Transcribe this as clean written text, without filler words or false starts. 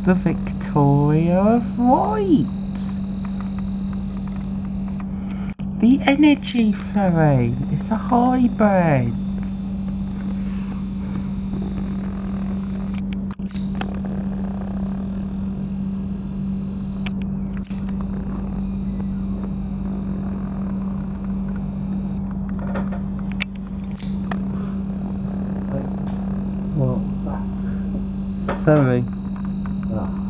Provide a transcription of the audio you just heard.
The Victoria of Wight. The Energy Ferry. It's a hybrid. What? Ferry. Oh.